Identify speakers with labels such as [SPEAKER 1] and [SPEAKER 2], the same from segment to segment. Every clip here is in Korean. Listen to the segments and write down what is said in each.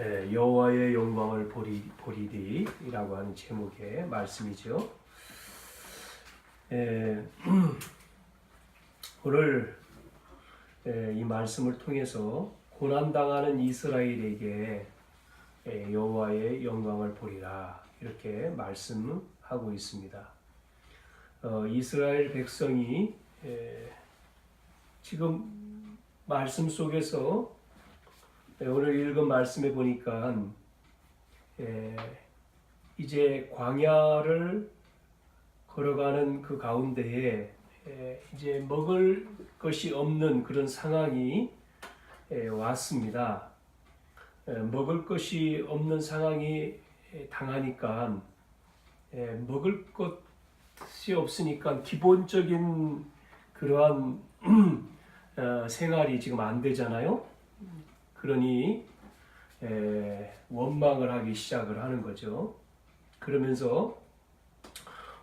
[SPEAKER 1] 여호와의 영광을 보리리라고 하는 제목의 말씀이죠. 오늘 이 말씀을 통해서 고난당하는 이스라엘에게 여호와의 영광을 보리라 이렇게 말씀하고 있습니다. 이스라엘 백성이 지금 말씀 속에서 오늘 읽은 말씀에 보니까 이제 광야를 걸어가는 그 가운데에 이제 먹을 것이 없는 그런 상황이 왔습니다. 먹을 것이 없는 상황이 당하니까 먹을 것이 없으니까 기본적인 그러한 생활이 지금 안 되잖아요. 그러니 원망을 하기 시작을 하는 거죠. 그러면서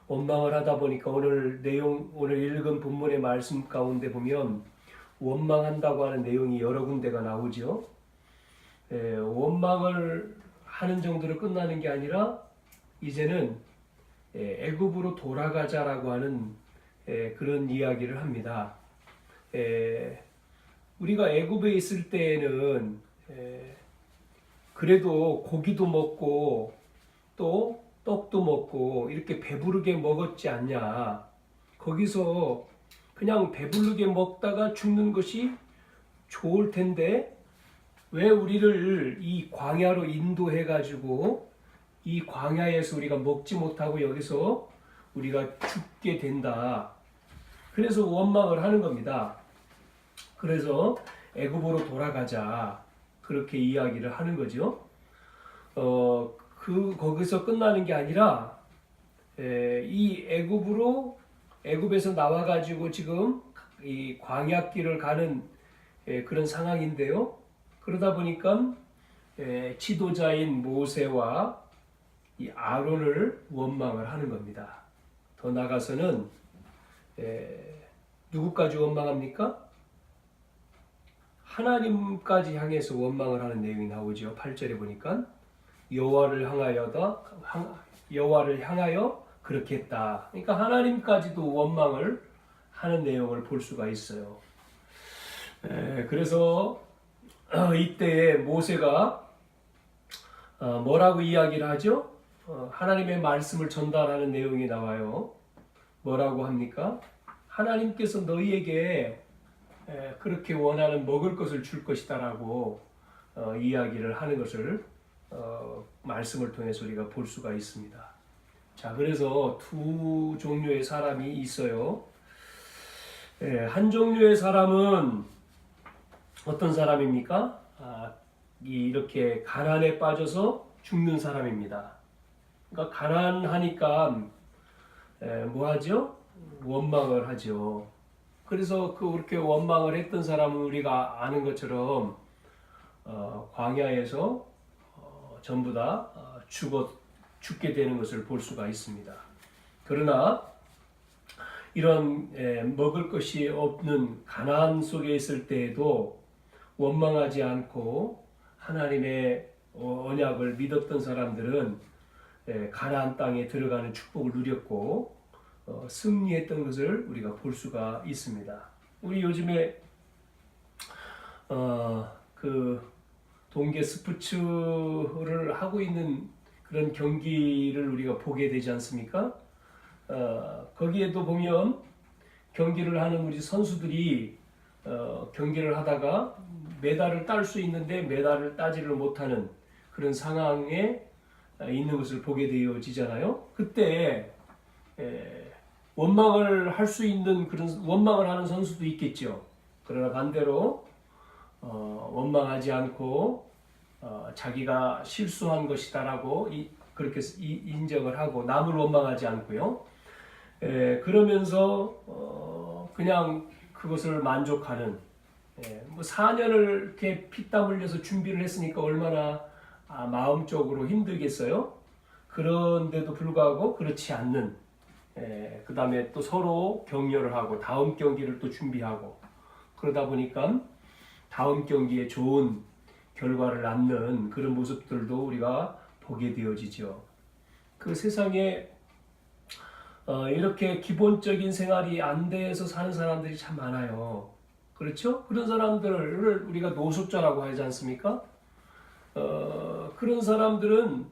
[SPEAKER 1] 원망을 하다 보니까 오늘 읽은 본문의 말씀 가운데 보면 원망한다고 하는 내용이 여러 군데가 나오죠. 원망을 하는 정도로 끝나는 게 아니라 이제는 애굽으로 돌아가자라고 하는 그런 이야기를 합니다. 우리가 애굽에 있을 때에는 그래도 고기도 먹고 또 떡도 먹고 이렇게 배부르게 먹었지 않냐. 거기서 그냥 배부르게 먹다가 죽는 것이 좋을 텐데 왜 우리를 이 광야로 인도해 가지고 이 광야에서 우리가 먹지 못하고 여기서 우리가 죽게 된다. 그래서 원망을 하는 겁니다. 그래서 애굽으로 돌아가자 그렇게 이야기를 하는 거죠. 거기서 끝나는 게 아니라 이 애굽에서 나와 가지고 지금 이 광야길을 가는 그런 상황인데요. 그러다 보니까 지도자인 모세와 이 아론을 원망을 하는 겁니다. 더 나아가서는 누구까지 원망합니까? 하나님까지 향해서 원망을 하는 내용이 나오죠. 8절에 보니까 여호와를 향하여 그렇게 했다. 그러니까 하나님까지도 원망을 하는 내용을 볼 수가 있어요. 그래서 이때 모세가 뭐라고 이야기를 하죠? 하나님의 말씀을 전달하는 내용이 나와요. 뭐라고 합니까? 하나님께서 너희에게 그렇게 원하는 먹을 것을 줄 것이다라고 이야기를 하는 것을 말씀을 통해서 우리가 볼 수가 있습니다. 자, 그래서 두 종류의 사람이 있어요. 한 종류의 사람은 어떤 사람입니까? 이렇게 가난에 빠져서 죽는 사람입니다. 그러니까 가난하니까 뭐 하죠? 원망을 하죠. 그래서 그렇게 원망을 했던 사람은 우리가 아는 것처럼 광야에서 전부 다 죽게 되는 것을 볼 수가 있습니다. 그러나 이런 먹을 것이 없는 가난 속에 있을 때에도 원망하지 않고 하나님의 언약을 믿었던 사람들은 가나안 땅에 들어가는 축복을 누렸고 승리했던 것을 우리가 볼 수가 있습니다. 우리 요즘에 그 동계 스포츠를 하고 있는 그런 경기를 우리가 보게 되지 않습니까? 거기에도 보면 경기를 하는 우리 선수들이 경기를 하다가 메달을 딸 수 있는데 메달을 따지를 못하는 그런 상황에 있는 것을 보게 되어지잖아요. 그때 원망을 할 수 있는 그런 원망을 하는 선수도 있겠죠. 그러나 반대로 원망하지 않고 자기가 실수한 것이다라고 그렇게 인정을 하고 남을 원망하지 않고요. 그러면서 그냥 그것을 만족하는 뭐 4년을 이렇게 피땀 흘려서 준비를 했으니까 얼마나 마음적으로 힘들겠어요. 그런데도 불구하고 그렇지 않는 그 다음에 또 서로 격려를 하고 다음 경기를 또 준비하고 그러다 보니까 다음 경기에 좋은 결과를 낳는 그런 모습들도 우리가 보게 되어지죠. 그 세상에 이렇게 기본적인 생활이 안 돼서 사는 사람들이 참 많아요. 그렇죠? 그런 사람들을 우리가 노숙자라고 하지 않습니까? 그런 사람들은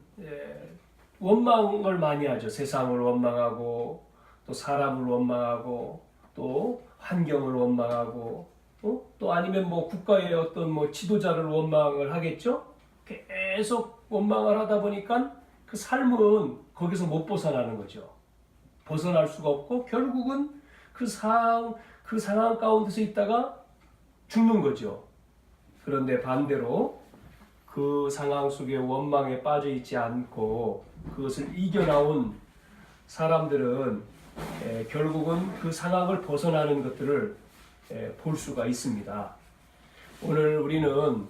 [SPEAKER 1] 원망을 많이 하죠. 세상을 원망하고 또 사람을 원망하고 또 환경을 원망하고 또 아니면 뭐 국가의 어떤 뭐 지도자를 원망을 하겠죠. 계속 원망을 하다 보니까 그 삶은 거기서 못 벗어나는 거죠. 벗어날 수가 없고 결국은 그 상황 가운데서 있다가 죽는 거죠. 그런데 반대로 그 상황 속에 원망에 빠져 있지 않고 그것을 이겨나온 사람들은 결국은 그 상황을 벗어나는 것들을 볼 수가 있습니다. 오늘 우리는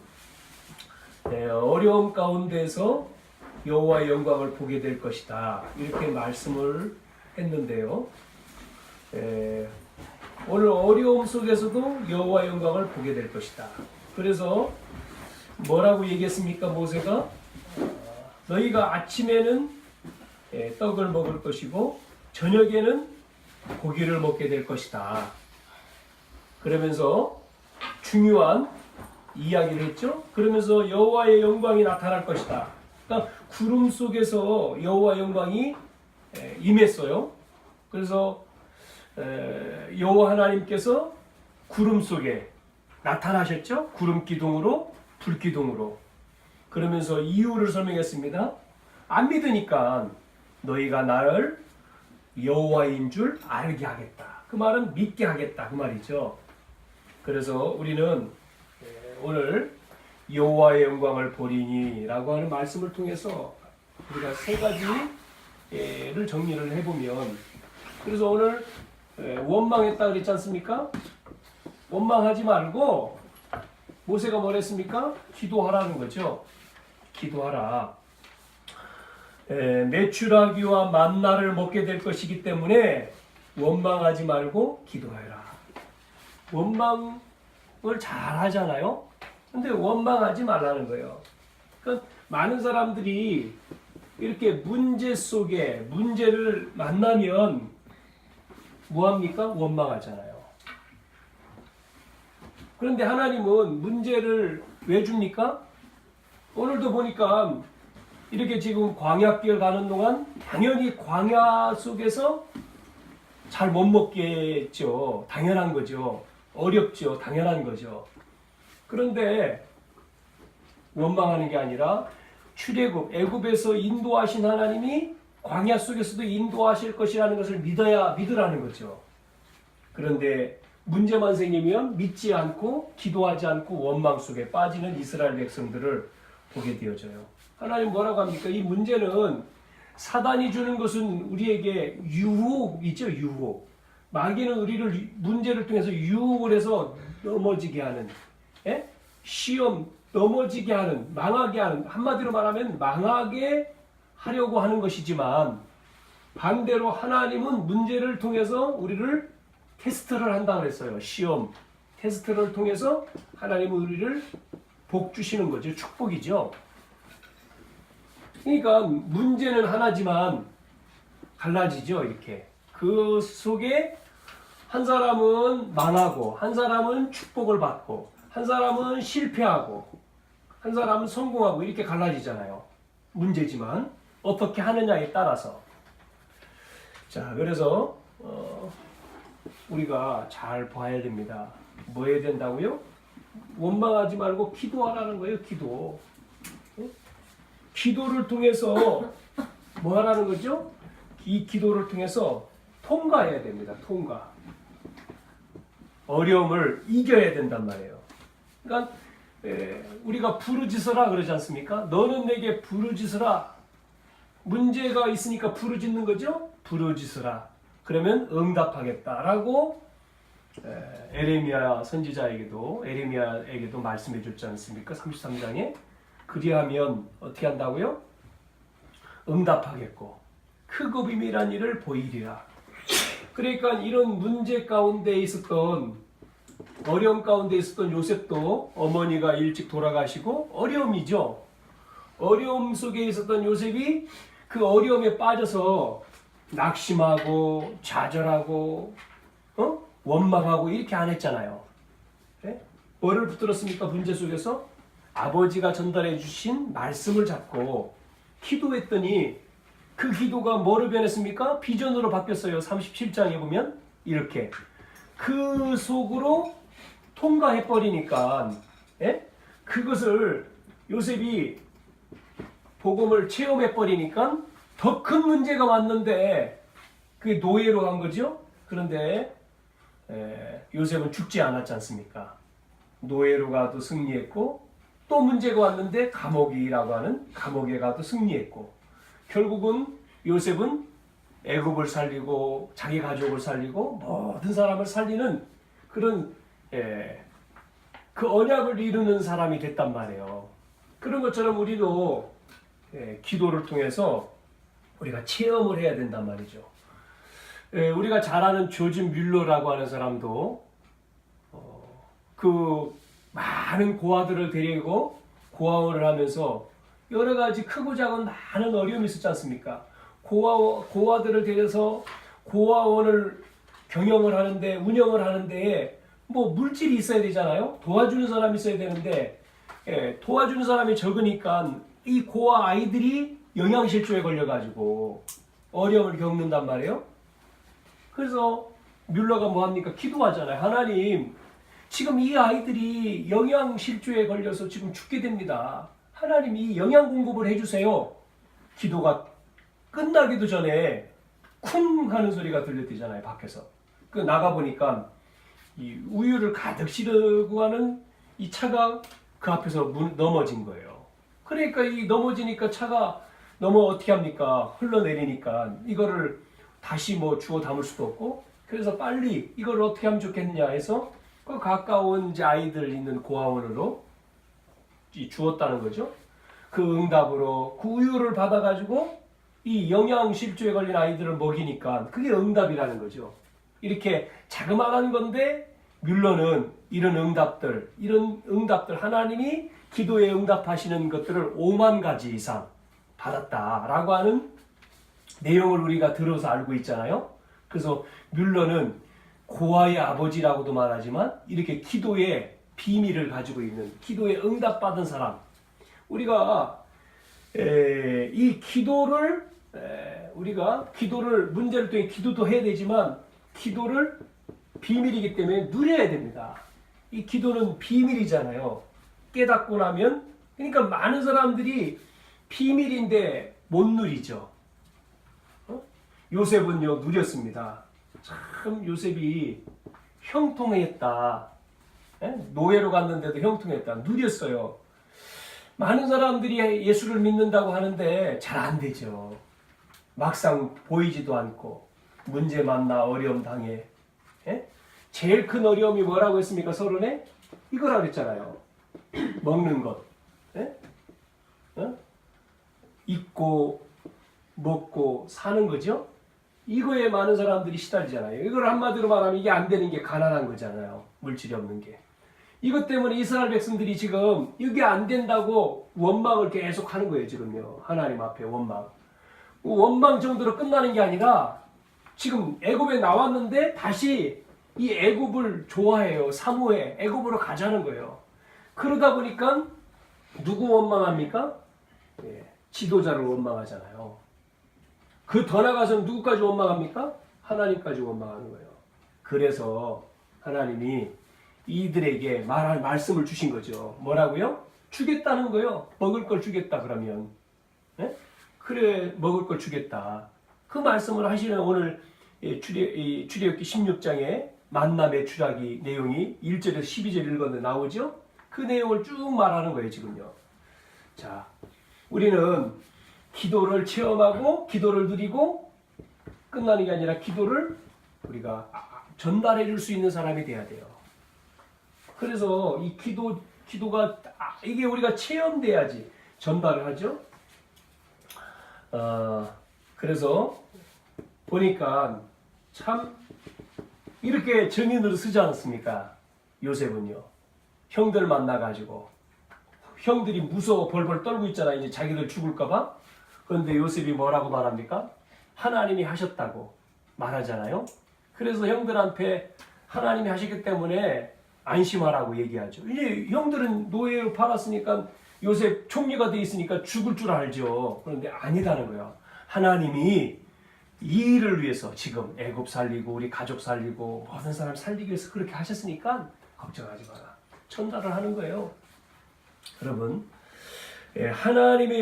[SPEAKER 1] 어려움 가운데서 여호와의 영광을 보게 될 것이다. 이렇게 말씀을 했는데요. 오늘 어려움 속에서도 여호와의 영광을 보게 될 것이다. 그래서 뭐라고 얘기했습니까? 모세가 너희가 아침에는 떡을 먹을 것이고 저녁에는 고기를 먹게 될 것이다. 그러면서 중요한 이야기를 했죠. 그러면서 여호와의 영광이 나타날 것이다. 그러니까 구름 속에서 여호와의 영광이 임했어요. 그래서 여호와 하나님께서 구름 속에 나타나셨죠. 구름 기둥으로 불 기둥으로. 그러면서 이유를 설명했습니다. 안 믿으니까 너희가 나를 여호와인 줄 알게 하겠다. 그 말은 믿게 하겠다 그 말이죠. 그래서 우리는 오늘 여호와의 영광을 보리니라고 하는 말씀을 통해서 우리가 세 가지를 정리를 해보면, 그래서 오늘 원망했다 그랬지 않습니까? 원망하지 말고 모세가 뭘 했습니까? 기도하라는 거죠. 기도하라. 메추라기와 만나를 먹게 될 것이기 때문에 원망하지 말고 기도해라. 원망을 잘 하잖아요. 근데 원망하지 말라는 거예요. 그러니까 많은 사람들이 이렇게 문제 속에 문제를 만나면 뭐합니까? 원망하잖아요. 그런데 하나님은 문제를 왜 줍니까? 오늘도 보니까 이렇게 지금 광야길 가는 동안 당연히 광야 속에서 잘 못 먹겠죠. 당연한 거죠. 어렵죠. 당연한 거죠. 그런데 원망하는 게 아니라 출애굽, 애굽에서 인도하신 하나님이 광야 속에서도 인도하실 것이라는 것을 믿으라는 거죠. 그런데 문제만 생기면 믿지 않고 기도하지 않고 원망 속에 빠지는 이스라엘 백성들을 보게 되어져요. 하나님 뭐라고 합니까? 이 문제는 사단이 주는 것은 우리에게 유혹이죠. 유혹. 마귀는 우리를 문제를 통해서 유혹을 해서 넘어지게 하는, 시험 넘어지게 하는, 망하게 하는, 한마디로 말하면 망하게 하려고 하는 것이지만, 반대로 하나님은 문제를 통해서 우리를 테스트를 한다고 그랬어요. 시험, 테스트를 통해서 하나님은 우리를 복 주시는 거죠. 축복이죠. 그러니까 문제는 하나지만 갈라지죠. 이렇게. 그 속에 한 사람은 망하고, 한 사람은 축복을 받고, 한 사람은 실패하고, 한 사람은 성공하고, 이렇게 갈라지잖아요. 문제지만 어떻게 하느냐에 따라서. 자, 그래서 우리가 잘 봐야 됩니다. 뭐 해야 된다고요? 원망하지 말고 기도하라는 거예요. 기도. 기도를 통해서 뭐 하라는 거죠? 이 기도를 통해서 통과해야 됩니다. 통과. 어려움을 이겨야 된단 말이에요. 그러니까 우리가 부르짖으라 그러지 않습니까? 너는 내게 부르짖으라. 문제가 있으니까 부르짖는 거죠? 부르짖으라. 그러면 응답하겠다라고 에레미야 선지자에게도 말씀해 줬지 않습니까? 33장에. 그리하면 어떻게 한다고요? 응답하겠고 크고 비밀한 일을 보이리라. 그러니까 이런 문제 가운데 있었던 어려움 가운데 있었던 요셉도 어머니가 일찍 돌아가시고 어려움이죠. 어려움 속에 있었던 요셉이 그 어려움에 빠져서 낙심하고 좌절하고 원망하고 이렇게 안 했잖아요. 네? 뭐를 붙들었습니까? 문제 속에서 아버지가 전달해 주신 말씀을 잡고 기도했더니 그 기도가 뭐로 변했습니까? 비전으로 바뀌었어요. 37장에 보면 이렇게 그 속으로 통과해버리니까 그것을 요셉이 복음을 체험해버리니까 더 큰 문제가 왔는데 그게 노예로 간 거죠. 그런데 요셉은 죽지 않았지 않습니까? 노예로 가도 승리했고 또 문제가 왔는데 감옥이라고 하는 감옥에 가도 승리했고 결국은 요셉은 애굽을 살리고 자기 가족을 살리고 모든 사람을 살리는 그런 그 언약을 이루는 사람이 됐단 말이에요. 그런 것처럼 우리도 기도를 통해서 우리가 체험을 해야 된단 말이죠. 우리가 잘 아는 조지 뮬러라고 하는 사람도 그 많은 고아들을 데리고 고아원을 하면서 여러 가지 크고 작은 많은 어려움이 있었지 않습니까? 고아들을 데려서 고아원을 경영을 하는데 운영을 하는데 뭐 물질이 있어야 되잖아요. 도와주는 사람이 있어야 되는데 도와주는 사람이 적으니까 이 고아 아이들이 영양실조에 걸려가지고 어려움을 겪는단 말이에요. 그래서 뮬러가 뭐합니까? 기도하잖아요. 하나님, 지금 이 아이들이 영양실조에 걸려서 지금 죽게 됩니다. 하나님 이 영양 공급을 해주세요. 기도가 끝나기도 전에 쿵 하는 소리가 들렸대잖아요. 밖에서. 그 나가보니까 이 우유를 가득 실으고 가는 이 차가 그 앞에서 넘어진 거예요. 그러니까 이 넘어지니까 차가 어떻게 합니까? 흘러내리니까 이거를 다시 뭐 주워 담을 수도 없고 그래서 빨리 이걸 어떻게 하면 좋겠냐 해서 그 가까운 이제 아이들 있는 고아원으로 주었다는 거죠. 그 응답으로 그 우유를 받아가지고 이 영양실조에 걸린 아이들을 먹이니까 그게 응답이라는 거죠. 이렇게 자그마한 건데 뮬러는 이런 응답들 하나님이 기도에 응답하시는 것들을 5만 가지 이상 받았다라고 하는 내용을 우리가 들어서 알고 있잖아요. 그래서 뮬러는 고아의 아버지라고도 말하지만 이렇게 기도의 비밀을 가지고 있는 기도에 응답받은 사람. 우리가 이 기도를 우리가 기도를 문제를 통해 기도도 해야 되지만 기도를 비밀이기 때문에 누려야 됩니다. 이 기도는 비밀이잖아요. 깨닫고 나면 그러니까 많은 사람들이 비밀인데 못 누리죠. 요셉은요 누렸습니다. 참 요셉이 형통했다. 노예로 갔는데도 형통했다. 누렸어요. 많은 사람들이 예수를 믿는다고 하는데 잘 안 되죠. 막상 보이지도 않고 문제 만나 어려움 당해. 제일 큰 어려움이 뭐라고 했습니까? 서론에? 이거라고 했잖아요. 먹는 것. 입고 먹고 사는 거죠. 이거에 많은 사람들이 시달리잖아요. 이걸 한마디로 말하면 이게 안 되는 게 가난한 거잖아요. 물질이 없는 게. 이것 때문에 이스라엘 백성들이 지금 이게 안 된다고 원망을 계속 하는 거예요. 지금요. 하나님 앞에 원망. 원망 정도로 끝나는 게 아니라 지금 애굽에 나왔는데 다시 이 애굽을 좋아해요. 사모해. 애굽으로 가자는 거예요. 그러다 보니까 누구 원망합니까? 지도자를 원망하잖아요. 그 더 나가서는 누구까지 원망합니까? 하나님까지 원망하는 거예요. 그래서 하나님이 이들에게 말할 말씀을 주신 거죠. 뭐라고요? 주겠다는 거예요. 먹을 걸 주겠다 그러면. 그래 먹을 걸 주겠다. 그 말씀을 하시는 오늘 출애굽기 16장에 만나 메추라기 내용이 1절에서 12절 읽었는데 나오죠? 그 내용을 쭉 말하는 거예요 지금요. 자, 우리는 기도를 체험하고 기도를 누리고 끝나는 게 아니라 기도를 우리가 전달해 줄 수 있는 사람이 돼야 돼요. 그래서 이 기도가 이게 우리가 체험돼야지 전달을 하죠. 그래서 보니까 참 이렇게 정인으로 쓰지 않았습니까? 요셉은요. 형들 만나가지고 형들이 무서워 벌벌 떨고 있잖아. 이제 자기들 죽을까봐. 그런데 요셉이 뭐라고 말합니까? 하나님이 하셨다고 말하잖아요. 그래서 형들한테 하나님이 하셨기 때문에 안심하라고 얘기하죠. 이제 형들은 노예로 팔았으니까 요셉 총리가 돼 있으니까 죽을 줄 알죠. 그런데 아니다는 거예요. 하나님이 이 일을 위해서 지금 애굽 살리고 우리 가족 살리고 모든 사람 살리기 위해서 그렇게 하셨으니까 걱정하지 마라. 전달을 하는 거예요. 여러분, 하나님의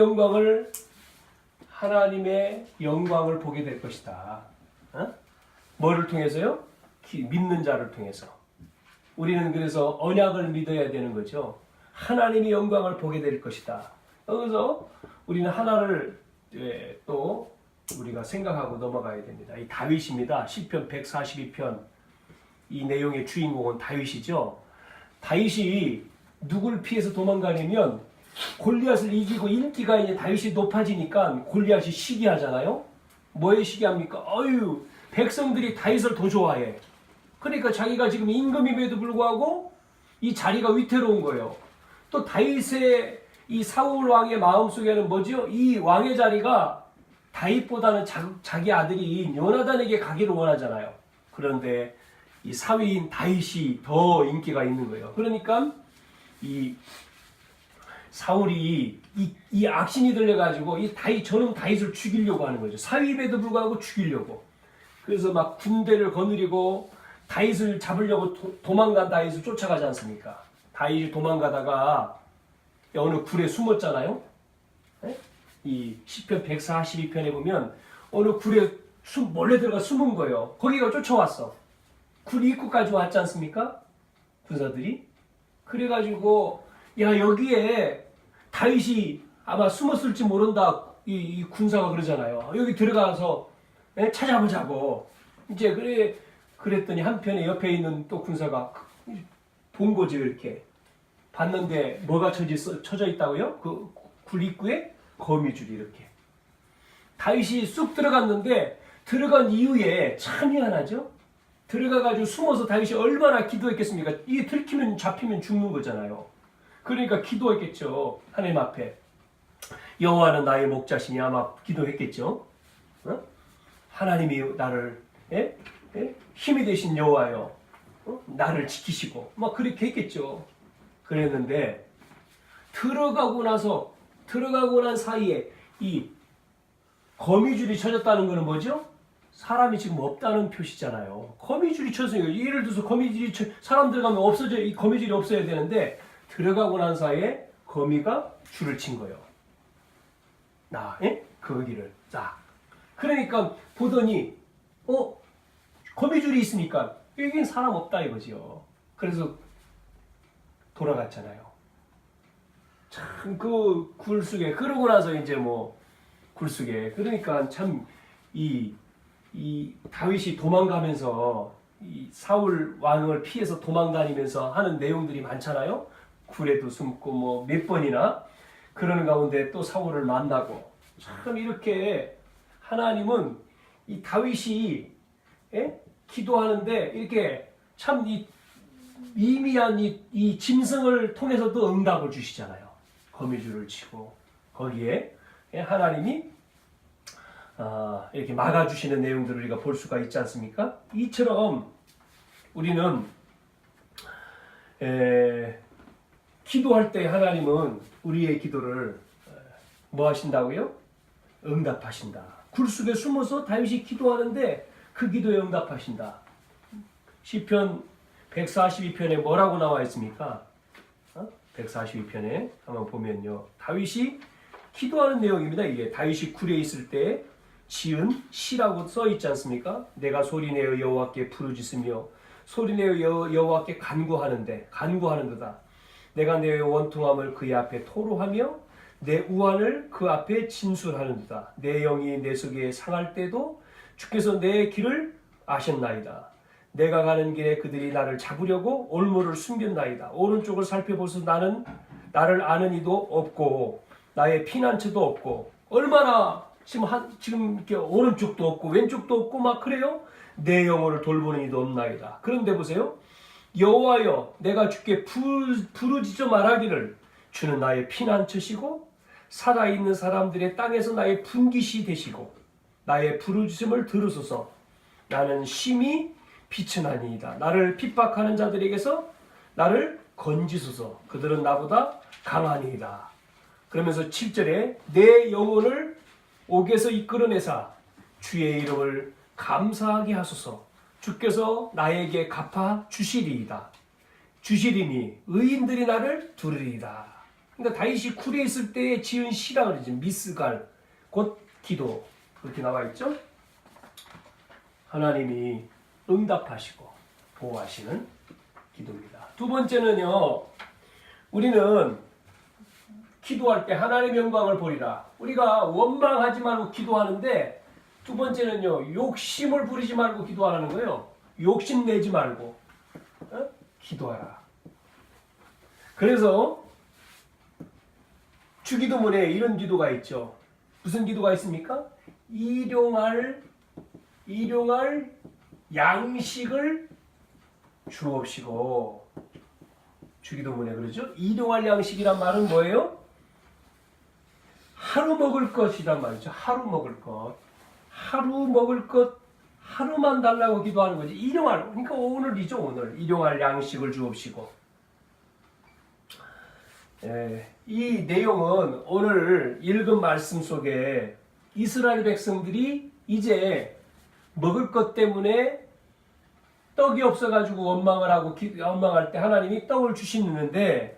[SPEAKER 1] 영광을 보게 될 것이다. 뭐를 통해서요? 믿는 자를 통해서. 우리는 그래서 언약을 믿어야 되는 거죠. 하나님의 영광을 보게 될 것이다. 그래서 우리는 하나를 또 우리가 생각하고 넘어가야 됩니다. 이 다윗입니다. 시편 142편 이 내용의 주인공은 다윗이죠. 다윗이 누굴 피해서 도망가냐면 골리앗을 이기고 인기가 이제 다윗이 높아지니까 골리앗이 시기하잖아요. 뭐에 시기합니까? 어유 백성들이 다윗을 더 좋아해. 그러니까 자기가 지금 임금임에도 불구하고 이 자리가 위태로운 거예요. 또 다윗의 이 사울 왕의 마음속에는 뭐죠? 이 왕의 자리가 다윗보다는 자기 아들이 요나단에게 가기를 원하잖아요. 그런데 이 사위인 다윗이 더 인기가 있는 거예요. 그러니까 이 사울이 이 악신이 들려가지고 저놈 다윗을 죽이려고 하는 거죠. 사위임에도 불구하고 죽이려고. 그래서 막 군대를 거느리고 다윗을 잡으려고 도망간 다윗을 쫓아가지 않습니까? 다윗이 도망가다가 어느 굴에 숨었잖아요. 네? 이 시편 142편에 보면 어느 굴에 몰래 들어가 숨은 거예요. 거기가 쫓아왔어. 굴 입구까지 왔지 않습니까? 군사들이. 그래가지고 야 여기에 다윗이 아마 숨었을지 모른다. 이 군사가 그러잖아요. 여기 들어가서 찾아보자고. 이제 그랬더니 한편에 옆에 있는 또 군사가 본 거죠. 이렇게 봤는데 뭐가 쳐져 있다고요? 그 굴 입구에 거미줄이 이렇게. 다윗이 쑥 들어갔는데 들어간 이후에 참 희한하죠. 들어가가지고 숨어서 다윗이 얼마나 기도했겠습니까? 이게 들키면 잡히면 죽는 거잖아요. 그러니까 기도했겠죠. 하나님 앞에. 여호와는 나의 목자시니 아마 기도했겠죠. 하나님이 나를 힘이 되신 여호와여 나를 지키시고 막 그렇게 했겠죠. 그랬는데 들어가고 난 사이에 이 거미줄이 쳐졌다는 것은 뭐죠? 사람이 지금 없다는 표시잖아요. 거미줄이 쳐졌으니까 예를 들어서 사람 들어가면 이 거미줄이 없어야 되는데 들어가고 난 사이에 거미가 줄을 친 거예요. 거기를 자. 그러니까 보더니 거미줄이 있으니까 여긴 사람 없다 이거죠. 그래서 돌아갔잖아요. 참 그 굴속에 그러고 나서 이제 뭐 굴속에 그러니까 참 이 다윗이 도망가면서 이 사울 왕을 피해서 도망다니면서 하는 내용들이 많잖아요. 굴에도 숨고 뭐 몇 번이나 그러는 가운데 또 사울을 만나고 참 이렇게 하나님은 이 다윗이 기도하는데 이렇게 참 이 미미한 이 짐승을 통해서도 응답을 주시잖아요. 거미줄을 치고 거기에 하나님이 이렇게 막아주시는 내용들을 우리가 볼 수가 있지 않습니까? 이처럼 우리는 기도할 때 하나님은 우리의 기도를 뭐 하신다고요? 응답하신다. 굴 속에 숨어서 다윗이 기도하는데 그 기도에 응답하신다. 시편 142편에 뭐라고 나와 있습니까? 142편에 한번 보면요. 다윗이 기도하는 내용입니다. 이게 다윗이 굴에 있을 때 지은 시라고 써 있지 않습니까? 내가 소리내어 여호와께 부르짖으며 소리내어 여호와께 간구하는도다. 내가 내 원통함을 그의 앞에 토로하며 내 우환을 그 앞에 진술하는도다. 내 영이 내 속에 상할 때도 주께서 내 길을 아셨나이다. 내가 가는 길에 그들이 나를 잡으려고 올무를 숨겼나이다. 오른쪽을 살펴보서 나를 아는 이도 없고 나의 피난처도 없고 얼마나 지금 이렇게 오른쪽도 없고 왼쪽도 없고 막 그래요. 내 영혼을 돌보는 이도 없나이다. 그런데 보세요. 여호와여 내가 주께 부르짖어 말하기를 주는 나의 피난처시고 살아있는 사람들의 땅에서 나의 분깃이 되시고 나의 부르짖음을 들으소서. 나는 심히 비천하니이다. 나를 핍박하는 자들에게서 나를 건지소서. 그들은 나보다 강하니이다. 그러면서 7절에 내 영혼을 옥에서 이끌어내사 주의 이름을 감사하게 하소서. 주께서 나에게 갚아 주시리이다. 주시리니 의인들이 나를 두르리이다. 그러니까 다윗이 쿨에 있을 때 지은 시라 그러지. 미스갈 곧 기도 그렇게 나와 있죠. 하나님이 응답하시고 보호하시는 기도입니다. 두 번째는요, 우리는 기도할 때 하나님의 영광을 보리라. 우리가 원망하지 말고 기도하는데, 두 번째는요, 욕심을 부리지 말고 기도하라는 거예요. 욕심 내지 말고 기도하라. 그래서 주기도문에 이런 기도가 있죠. 무슨 기도가 있습니까? 일용할 양식을 주옵시고. 주기도문에 그러죠. 일용할 양식이란 말은 뭐예요? 하루 먹을 것이란 말이죠. 하루 먹을 것. 하루 먹을 것 하루만 달라고 기도하는 거지. 일용할, 그러니까 오늘이죠. 오늘 일용할 양식을 주옵시고. 이 내용은 오늘 읽은 말씀 속에 이스라엘 백성들이 이제 먹을 것 때문에 떡이 없어가지고 원망할 때 하나님이 떡을 주시는데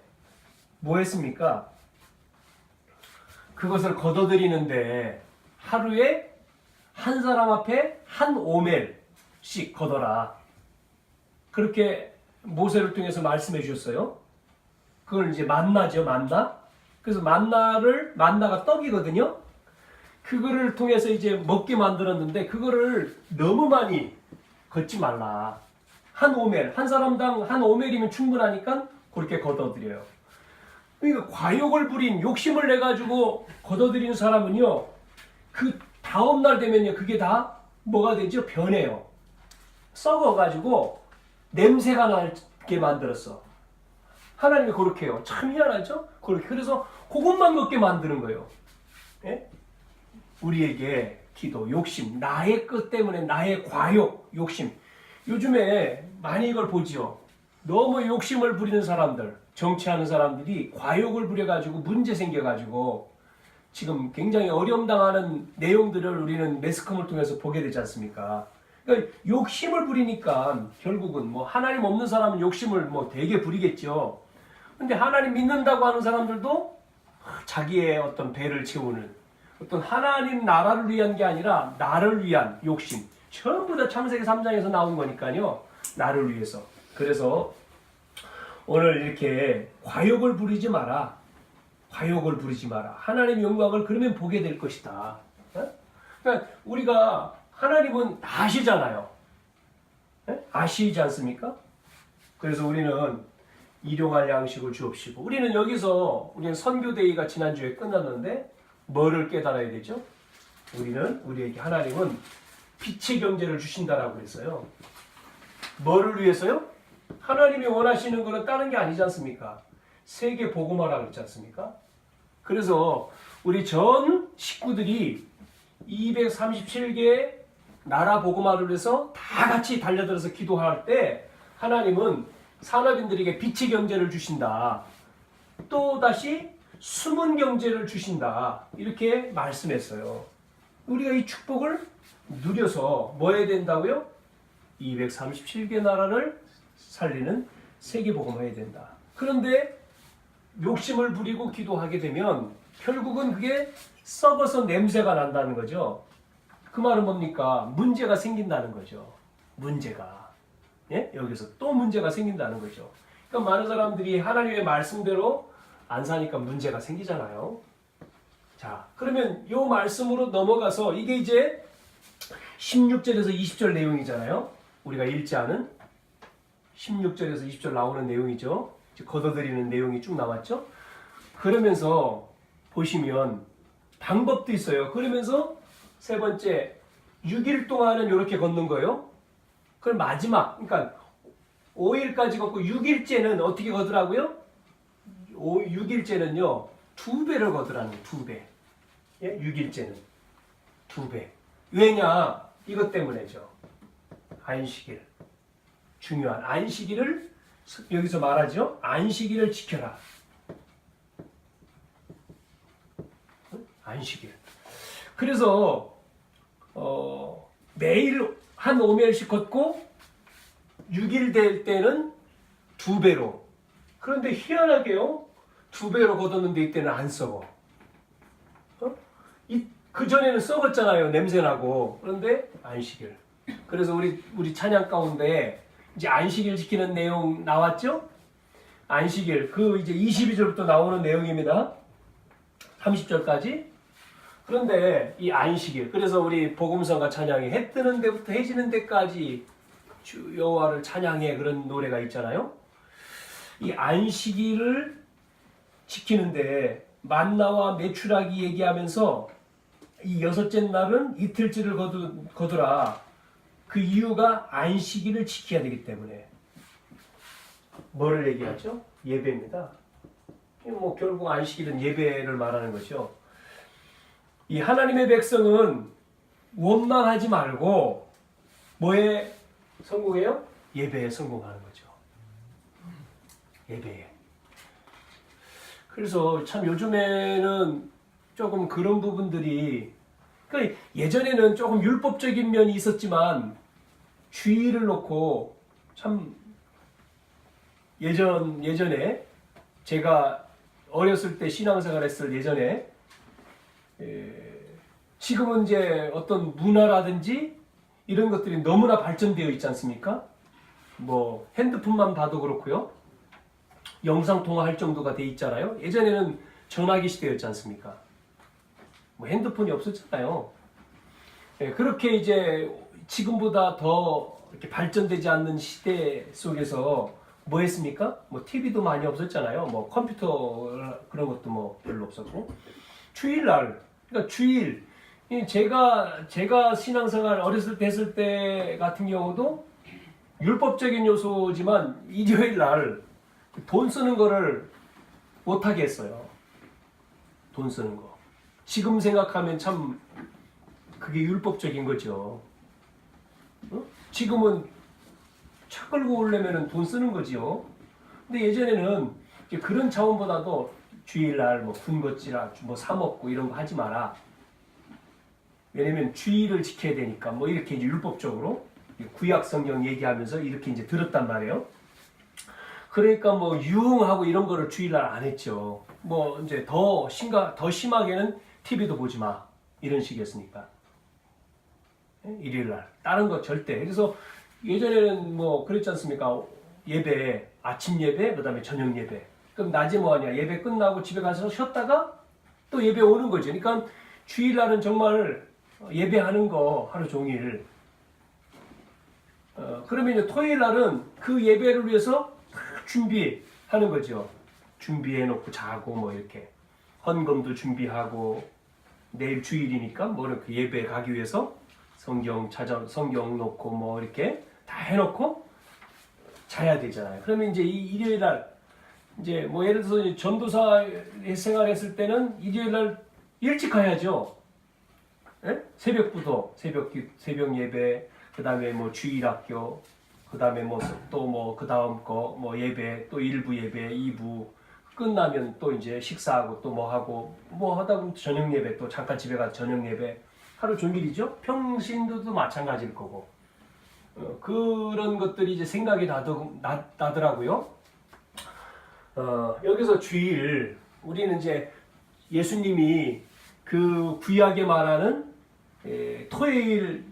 [SPEAKER 1] 뭐 했습니까? 그것을 거둬들이는데 하루에 한 사람 앞에 한 오멜씩 거둬라. 그렇게 모세를 통해서 말씀해 주셨어요. 그걸 이제 만나죠, 만나. 그래서 만나가 떡이거든요. 그거를 통해서 이제 먹게 만들었는데 그거를 너무 많이 걷지 말라. 한 오멜, 한 사람당 한 오멜이면 충분하니까 그렇게 걷어들여요. 그러니까 과욕을 부린 욕심을 내가지고 걷어들이는 사람은요, 그 다음날 되면요, 그게 다 뭐가 되죠? 변해요. 썩어가지고 냄새가 나게 만들었어. 하나님이 그렇게 해요. 참 희한하죠? 그렇게. 그래서 그것만 먹게 만드는 거예요. 예? 우리에게 기도, 욕심, 나의 것 때문에 나의 과욕, 욕심. 요즘에 많이 이걸 보지요. 너무 욕심을 부리는 사람들, 정치하는 사람들이 과욕을 부려가지고 문제 생겨가지고 지금 굉장히 어려움당하는 내용들을 우리는 매스컴을 통해서 보게 되지 않습니까? 그러니까 욕심을 부리니까 결국은 뭐 하나님 없는 사람은 욕심을 뭐 되게 부리겠죠. 근데 하나님 믿는다고 하는 사람들도 자기의 어떤 배를 채우는 어떤 하나님 나라를 위한 게 아니라 나를 위한 욕심. 전부 다 창세기 3장에서 나온 거니까요. 나를 위해서. 그래서 오늘 이렇게 과욕을 부리지 마라. 과욕을 부리지 마라. 하나님의 영광을 그러면 보게 될 것이다. 그러니까 우리가 하나님은 아시잖아요. 아시지 않습니까? 그래서 우리는 일용할 양식을 주옵시고. 우리는 선교데이가 지난주에 끝났는데 뭐를 깨달아야 되죠? 우리에게 하나님은 빛의 경제를 주신다라고 그랬어요. 뭐를 위해서요? 하나님이 원하시는 것은 다른 게 아니지 않습니까? 세계 복음화라고 그랬지 않습니까? 그래서 우리 전 식구들이 237개의 나라 복음화를 위해서 다 같이 달려들어서 기도할 때 하나님은 산업인들에게 빛의 경제를 주신다. 또 다시 숨은 경제를 주신다. 이렇게 말씀했어요. 우리가 이 축복을 누려서 뭐 해야 된다고요? 237개 나라를 살리는 세계복음화 해야 된다. 그런데 욕심을 부리고 기도하게 되면 결국은 그게 썩어서 냄새가 난다는 거죠. 그 말은 뭡니까? 문제가 생긴다는 거죠. 문제가. 예? 여기서 또 문제가 생긴다는 거죠. 그러니까 많은 사람들이 하나님의 말씀대로 안 사니까 문제가 생기잖아요. 자, 그러면 이 말씀으로 넘어가서 이게 이제 16절에서 20절 내용이잖아요. 우리가 읽지 않은 16절에서 20절 나오는 내용이죠. 걷어들이는 내용이 쭉 나왔죠. 그러면서 보시면 방법도 있어요. 그러면서 세 번째 6일 동안은 이렇게 걷는 거예요. 그걸 마지막, 그러니까 5일까지 걷고 6일째는 어떻게 걷으라고요? 6일째는요 2배를 걷으라는 거예요. 2배. 예? 6일째는 2배. 왜냐? 이것 때문에죠. 안식일. 중요한 안식일을 여기서 말하죠. 안식일을 지켜라. 안식일. 그래서 매일 한 5일씩 걷고 6일 될 때는 2배로. 그런데 희한하게요. 2배로 걷었는데 이때는 안 썩어. 그전에는 썩었잖아요. 냄새나고. 그런데 안식일. 그래서 우리 찬양 가운데 이제 안식일 지키는 내용 나왔죠? 안식일. 그 이제 22절부터 나오는 내용입니다. 30절까지. 그런데 이 안식일. 그래서 우리 복음성가 찬양이 해 뜨는 데부터 해 지는 데까지 주 여호와를 찬양해 그런 노래가 있잖아요. 이 안식일을 지키는데 만나와 메추라기 얘기하면서 이 여섯째 날은 이틀째를 거두라. 그 이유가 안식일을 지켜야 되기 때문에. 뭐를 얘기하죠? 예배입니다. 뭐 결국 안식일은 예배를 말하는 것이죠. 이 하나님의 백성은 원망하지 말고 뭐에 성공해요? 예배에 성공하는 거죠. 예배에. 그래서 참 요즘에는 조금 그런 부분들이, 그러니까 예전에는 조금 율법적인 면이 있었지만 주의를 놓고 참 예전에 제가 어렸을 때 신앙생활 했을 예전에 지금은 이제 어떤 문화라든지 이런 것들이 너무나 발전되어 있지 않습니까? 뭐 핸드폰만 봐도 그렇고요. 영상 통화할 정도가 돼 있잖아요. 예전에는 전화기 시대였지 않습니까? 뭐 핸드폰이 없었잖아요. 그렇게 이제 지금보다 더 이렇게 발전되지 않는 시대 속에서 뭐 했습니까? 뭐 TV도 많이 없었잖아요. 뭐 컴퓨터 그런 것도 뭐 별로 없었고. 주일날, 그러니까 주일. 제가 신앙생활 어렸을 때 했을 때 같은 경우도 율법적인 요소지만 일요일 날 돈 쓰는 거를 못하게 했어요. 돈 쓰는 거. 지금 생각하면 참 그게 율법적인 거죠. 지금은 차 끌고 오려면 돈 쓰는 거지요. 근데 예전에는 그런 차원보다도 주일날 뭐 군것질이라 뭐 사 먹고 이런 거 하지 마라. 왜냐면 주일을 지켜야 되니까 뭐 이렇게 이제 율법적으로 구약 성경 얘기하면서 이렇게 이제 들었단 말이에요. 그러니까 뭐 유흥하고 이런 거를 주일날 안 했죠. 뭐 이제 더 심하게는 TV도 보지 마 이런 식이었으니까. 일요일날 다른 거 절대. 그래서 예전에는 뭐 그랬지 않습니까? 예배, 아침 예배, 그다음에 저녁 예배. 그럼 낮에 뭐 하냐? 예배 끝나고 집에 가서 쉬었다가 또 예배 오는 거죠. 그러니까 주일날은 정말 예배하는 거 하루 종일. 그러면 이제 토요일 날은 그 예배를 위해서 준비하는 거죠. 준비해놓고 자고 뭐 이렇게 헌금도 준비하고 내일 주일이니까 뭐 이렇게 예배 가기 위해서 성경 놓고 뭐 이렇게 다 해놓고 자야 되잖아요. 그러면 이제 이 일요일 날 이제 뭐 예를 들어서 전도사 생활했을 때는 일요일 날 일찍 가야죠. 예? 새벽부터 새벽 예배, 그다음에 뭐 주일 학교, 그다음에 뭐 또 뭐 그다음 거 뭐 예배, 또 1부 예배, 2부 끝나면 또 이제 식사하고 또 뭐 하고 뭐 하다 보면 저녁 예배 또 잠깐 집에 가서 저녁 예배 하루 종일이죠. 평신도도 마찬가지일 거고. 그런 것들이 이제 생각이 나더라고요. 여기서 주일, 우리는 이제 예수님이 그 구약에 말하는 토요일,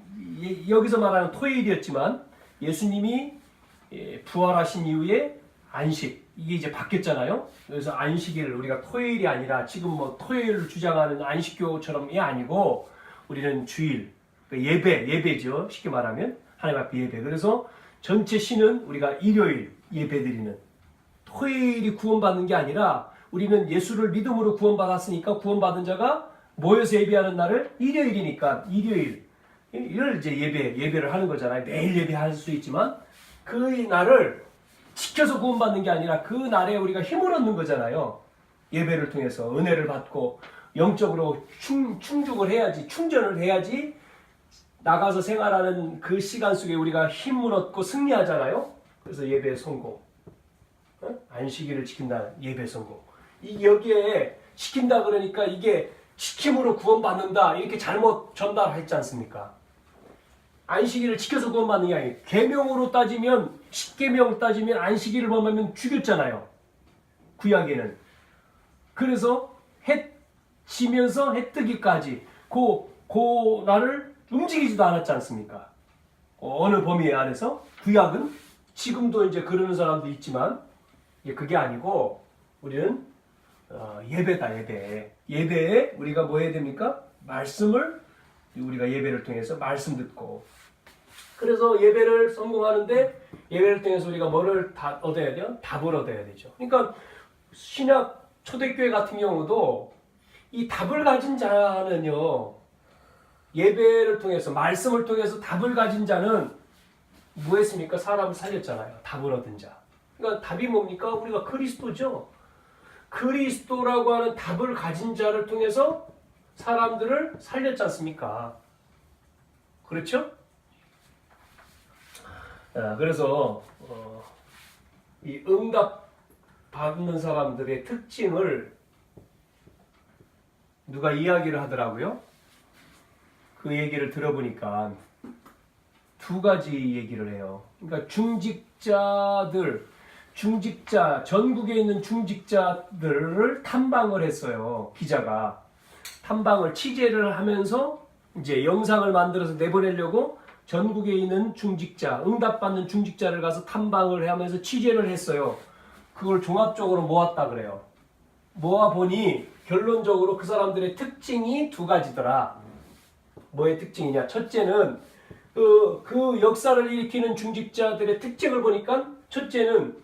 [SPEAKER 1] 여기서 말하는 토요일이었지만 예수님이 부활하신 이후에 안식, 이게 이제 바뀌었잖아요. 그래서 안식일, 우리가 토요일이 아니라 지금 뭐 토요일을 주장하는 안식교처럼이 아니고 우리는 주일, 예배죠. 쉽게 말하면 하나님 앞에 예배. 그래서 전체 신은 우리가 일요일 예배드리는, 토요일이 구원받는 게 아니라 우리는 예수를 믿음으로 구원받았으니까 구원받은 자가 모여서 예배하는 날을 일요일이니까 일요일을 이제 예배를 하는 거잖아요. 매일 예배할 수 있지만 그 날을 지켜서 구원받는 게 아니라 그 날에 우리가 힘을 얻는 거잖아요. 예배를 통해서 은혜를 받고 영적으로 충족을 해야지, 충전을 해야지 나가서 생활하는 그 시간 속에 우리가 힘을 얻고 승리하잖아요. 그래서 예배 성공, 안식일을 지킨다, 예배 성공. 여기에 지킨다 그러니까 이게 지킴으로 구원받는다 이렇게 잘못 전달했지 않습니까? 안식일을 지켜서 구원받는 게 아니에요. 계명으로 따지면, 십계명 따지면 안식일을 범하면 죽였잖아요. 구약에는. 그래서 해 지면서 해 뜨기까지 그 날을 움직이지도 않았지 않습니까? 어느 범위 안에서. 구약은 지금도 이제 그러는 사람도 있지만 그게 아니고 우리는 예배다, 예배. 예배에 우리가 뭐 해야 됩니까? 말씀을 우리가 예배를 통해서 말씀 듣고. 그래서 예배를 성공하는데 예배를 통해서 우리가 뭐를 얻어야 돼요? 답을 얻어야 되죠. 그러니까 신약 초대교회 같은 경우도 이 답을 가진 자는요, 예배를 통해서 말씀을 통해서 답을 가진 자는 뭐 했습니까? 사람을 살렸잖아요. 답을 얻은 자. 그러니까 답이 뭡니까? 우리가 그리스도죠. 그리스도라고 하는 답을 가진 자를 통해서 사람들을 살렸지 않습니까? 그렇죠? 그래서 이 응답 받는 사람들의 특징을 누가 이야기를 하더라고요. 그 얘기를 들어보니까 두 가지 얘기를 해요. 그러니까 전국에 있는 중직자들을 탐방을 했어요. 기자가 탐방을 취재를 하면서 이제 영상을 만들어서 내보내려고 전국에 있는 중직자, 응답받는 중직자를 가서 탐방을 하면서 취재를 했어요. 그걸 종합적으로 모았다 그래요. 모아보니 결론적으로 그 사람들의 특징이 두 가지더라. 뭐의 특징이냐? 첫째는 그 역사를 일으키는 중직자들의 특징을 보니까 첫째는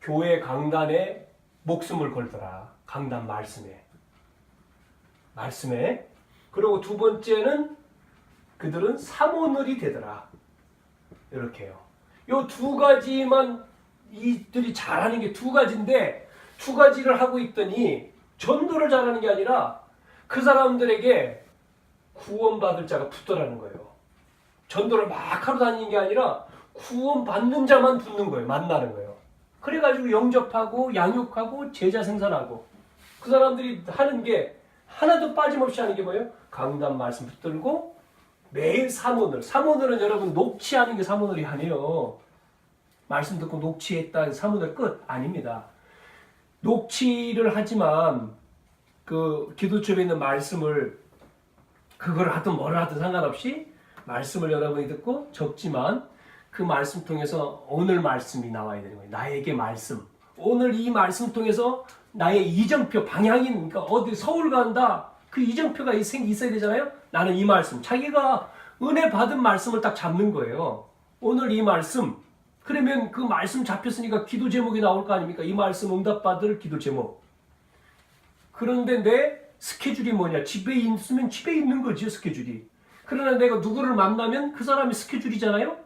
[SPEAKER 1] 교회 강단에 목숨을 걸더라. 강단 말씀에. 그리고 두 번째는 그들은 사모늘이 되더라. 이렇게요. 요 두 가지만 이들이 잘하는 게 두 가지인데 두 가지를 하고 있더니 전도를 잘하는 게 아니라 그 사람들에게 구원받을 자가 붙더라는 거예요. 전도를 막 하러 다니는 게 아니라 구원받는 자만 붙는 거예요. 만나는 거예요. 그래가지고 영접하고 양육하고 제자 생산하고 그 사람들이 하는 게 하나도 빠짐없이 하는 게 뭐예요? 강단 말씀 붙들고 매일 사모늘. 사모늘은 여러분 녹취하는 게 사모늘이 아니에요. 말씀 듣고 녹취했다 사모늘 끝 아닙니다. 녹취를 하지만 그 기도첩에 있는 말씀을 그걸 하든 뭘 하든 상관없이 말씀을 여러분이 듣고 적지만 그 말씀 통해서 오늘 말씀이 나와야 되는 거예요. 나에게 말씀. 오늘 이 말씀 통해서 나의 이정표, 방향인, 그러니까 어디 서울 간다. 그 이정표가 있어야 되잖아요. 나는 이 말씀. 자기가 은혜 받은 말씀을 딱 잡는 거예요. 오늘 이 말씀. 그러면 그 말씀 잡혔으니까 기도 제목이 나올 거 아닙니까? 이 말씀 응답받을 기도 제목. 그런데 내 스케줄이 뭐냐? 집에 있으면 집에 있는 거지, 스케줄이. 그러나 내가 누구를 만나면 그 사람이 스케줄이잖아요?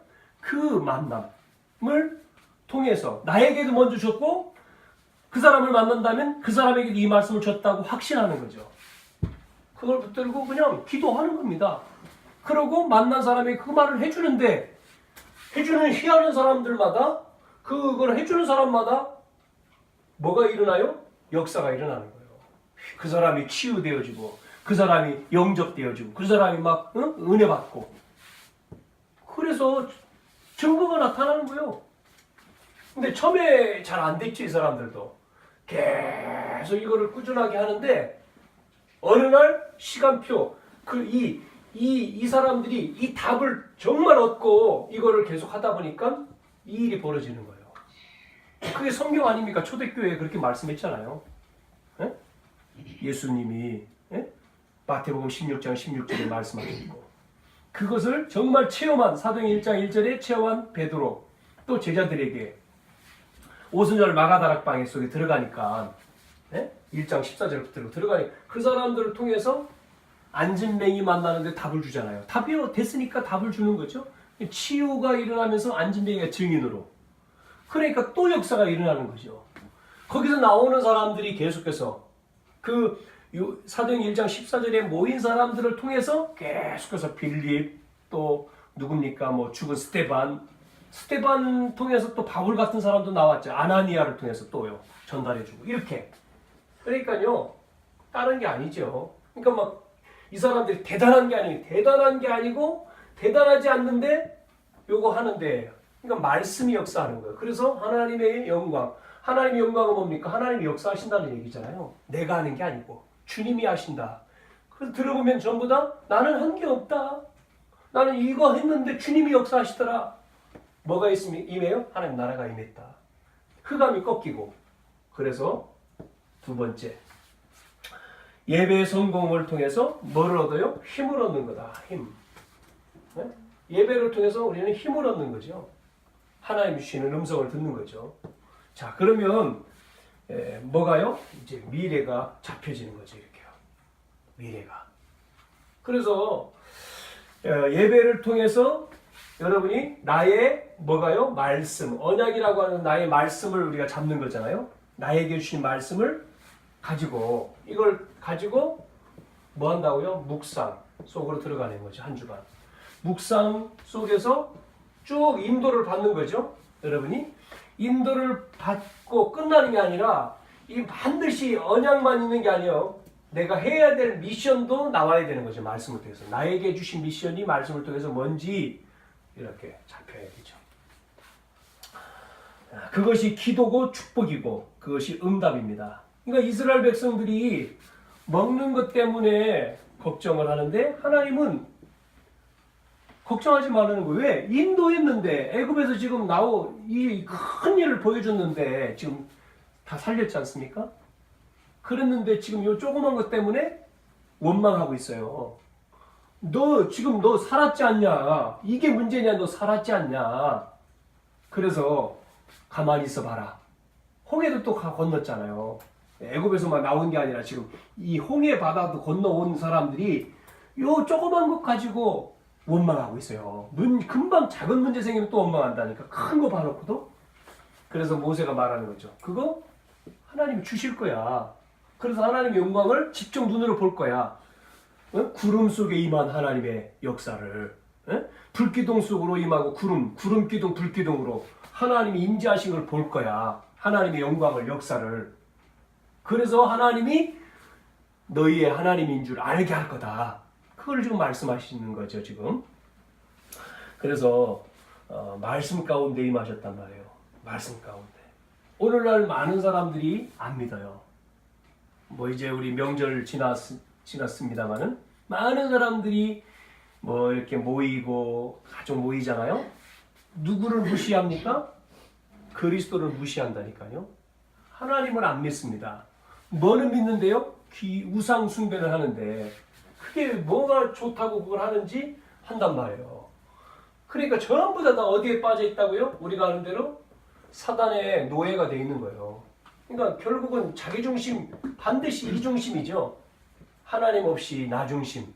[SPEAKER 1] 그 만남을 통해서 나에게도 먼저 줬고 그 사람을 만난다면 그 사람에게도 이 말씀을 줬다고 확신하는 거죠. 그걸 붙들고 그냥 기도하는 겁니다. 그러고 만난 사람이 그 말을 해주는데 해주는 희하는 사람들마다 그걸 해주는 사람마다 뭐가 일어나요? 역사가 일어나는 거예요. 그 사람이 치유되어지고 그 사람이 영접되어지고 그 사람이 막 은혜 받고 그래서 증거가 나타나는 거예요. 근데 처음에 잘 안 됐죠. 이 사람들도 계속 이거를 꾸준하게 하는데 어느 날 시간표 이 사람들이 이 답을 정말 얻고 이거를 계속 하다 보니까 이 일이 벌어지는 거예요. 그게 성경 아닙니까? 초대교회에 그렇게 말씀했잖아요. 에? 예수님이 마태복음 16장 16절에 말씀하셨고 그것을 정말 체험한 사도행 1장 1절에 체험한 베드로 또 제자들에게 오순절 마가다락방 속에 들어가니까 1장 14절부터 들어가니 그 사람들을 통해서 안진뱅이 만나는데 답을 주잖아요. 답이 됐으니까 답을 주는 거죠. 치유가 일어나면서 안진뱅이가 증인으로 그러니까 또 역사가 일어나는 거죠. 거기서 나오는 사람들이 계속해서 사도행 1장 14절에 모인 사람들을 통해서 계속해서 빌립, 또 누굽니까? 뭐 죽은 스테반 통해서 또 바울 같은 사람도 나왔죠. 아나니아를 통해서 또요. 전달해주고. 이렇게. 그러니까요. 다른 게 아니죠. 그러니까 막 이 사람들이 대단한 게 아니고 대단하지 않는데 요거 하는데, 그러니까 말씀이 역사하는 거예요. 그래서 하나님의 영광은 뭡니까? 하나님이 역사하신다는 얘기잖아요. 내가 하는 게 아니고 주님이 하신다. 그래서 들어보면 전부 다 나는 한 게 없다. 나는 이거 했는데 주님이 역사하시더라. 뭐가 임해요? 하나님 나라가 임했다. 흑암이 꺾이고. 그래서 두 번째, 예배의 성공을 통해서 뭐를 얻어요? 힘을 얻는 거다. 힘. 네? 예배를 통해서 우리는 힘을 얻는 거죠. 하나님 주시는 음성을 듣는 거죠. 자, 그러면 뭐가요? 이제 미래가 잡혀지는 거죠. 이렇게요. 미래가. 그래서 예배를 통해서 여러분이 나의 뭐가요? 말씀, 언약이라고 하는 나의 말씀을 우리가 잡는 거잖아요. 나에게 주신 말씀을 가지고, 이걸 가지고 뭐 한다고요? 묵상 속으로 들어가는 거죠. 한 주간. 묵상 속에서 쭉 인도를 받는 거죠. 여러분이 인도를 받고 끝나는 게 아니라 이 반드시 언약만 있는 게 아니에요. 내가 해야 될 미션도 나와야 되는 거죠. 말씀을 통해서. 나에게 주신 미션이 말씀을 통해서 뭔지 이렇게 잡혀야 되죠. 그것이 기도고 축복이고 그것이 응답입니다. 그러니까 이스라엘 백성들이 먹는 것 때문에 걱정을 하는데 하나님은 걱정하지 말라는 거예요. 왜? 인도했는데 애굽에서 지금 이 큰 일을 보여줬는데 지금 다 살렸지 않습니까? 그랬는데 지금 요 조그만 것 때문에 원망하고 있어요. 지금 너 살았지 않냐? 이게 문제냐? 너 살았지 않냐? 그래서 가만히 있어 봐라. 홍해도 또 건넜잖아요. 애굽에서만 나온 게 아니라 지금 이 홍해 바다도 건너온 사람들이 요 조그만 것 가지고 원망하고 있어요. 금방 작은 문제 생기면 또 원망한다니까. 큰 거 봐놓고도. 그래서 모세가 말하는 거죠. 그거 하나님이 주실 거야. 그래서 하나님의 영광을 직접 눈으로 볼 거야. 구름 속에 임한 하나님의 역사를. 불기둥 속으로 임하고 구름기둥, 불기둥으로 하나님이 임재하신 걸 볼 거야. 하나님의 영광을, 역사를. 그래서 하나님이 너희의 하나님인 줄 알게 할 거다. 그걸 지금 말씀하시는 거죠, 지금. 그래서 말씀 가운데 임하셨단 말이에요. 말씀 가운데. 오늘날 많은 사람들이 안 믿어요. 뭐 이제 우리 명절 지났습니다만은 많은 사람들이 뭐 이렇게 모이고 가족 모이잖아요. 누구를 무시합니까? 그리스도를 무시한다니까요. 하나님을 안 믿습니다. 뭐는 믿는데요? 우상 숭배를 하는데 그게 뭐가 좋다고 그걸 하는지 한단 말이에요. 그러니까 전부 다 어디에 빠져 있다고요? 우리가 아는 대로 사단의 노예가 돼 있는 거예요. 그러니까 결국은 자기 중심, 반드시 이 중심이죠. 하나님 없이 나 중심.